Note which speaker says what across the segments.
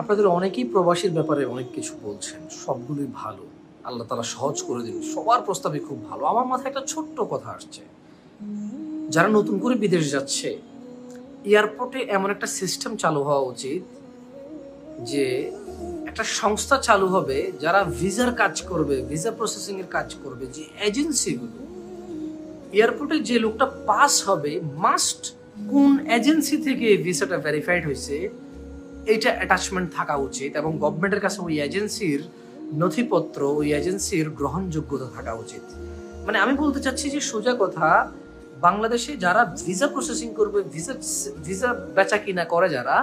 Speaker 1: আপনাদের অনেকেই প্রবাসীর ব্যাপারে অনেক কিছু বলছেন। সবগুলোই ভালো। আল্লাহ তাআলা সহজ করে দিন। সবার প্রস্তাবই খুব ভালো। আমার মাথায় একটা ছোট্ট কথা আসছে। যারা নতুন করে বিদেশ যাচ্ছে, এয়ারপোর্টে এমন একটা সিস্টেম চালু হওয়া উচিত যে একটা সংস্থা চালু হবে যারা ভিসার কাজ করবে, ভিসা প্রসেসিং এর কাজ করবে, যে এজেন্সিগুলো এয়ারপোর্টে যে লোকটা পাস হবে মাস্ট কোন এজেন্সি থেকে এই ভিসাটা ভেরিফাইড হয়েছে এইটা অ্যাটাচমেন্ট থাকা উচিত এবং গভর্নমেন্টের কাছে ওই এজেন্সির নথিপত্র, ওই এজেন্সির গ্রহণযোগ্যতা থাকা উচিত। মানে আমি বলতে চাচ্ছি যে সোজা কথা, বাংলাদেশে যারা ভিসা প্রসেসিং করবে, ভিসা ভিসা বেচা কিনা করে যারা,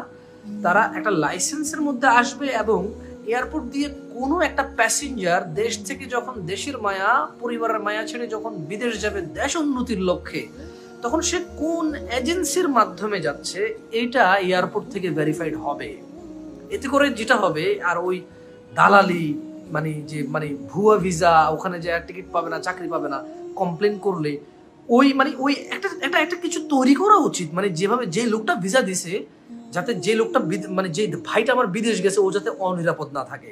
Speaker 1: তারা একটা লাইসেন্সের মধ্যে আসবে এবং এয়ারপোর্ট দিয়ে কোনো একটা প্যাসেঞ্জার দেশ থেকে যখন দেশের মায়া, পরিবারের মায়া ছেড়ে যখন বিদেশ যাবে দেশ উন্নতির লক্ষ্যে, তখন সে কোন এজেন্সির মাধ্যমে যাচ্ছে এটা এয়ারপোর্ট থেকে ভেরিফাইড হবে। এতে করে যেটা হবে, আর ওই দালালি মানে ভুয়া ভিসা, ওখানে যে টিকিট পাবে না, চাকরি পাবে না, কমপ্লেন করলে ওই একটা একটা একটা কিছু তৈরি করা উচিত। মানে যেভাবে যে লোকটা ভিসা দিছে, যাতে যে লোকটা মানে যে ভাইটা আমার বিদেশ গেছে ও যাতে অনিরাপদ না থাকে,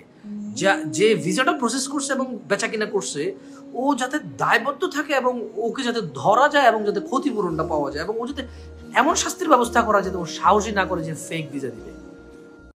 Speaker 1: যে ভিসাটা প্রসেস করছে এবং বেচা কিনা করছে ও যাতে দায়বদ্ধ থাকে এবং ওকে যাতে ধরা যায় এবং যাতে ক্ষতিপূরণটা পাওয়া যায় এবং ও যাতে এমন শাস্তির ব্যবস্থা করা যাতে ও সাহসী না করে যে ফেক ভিসা দিবে।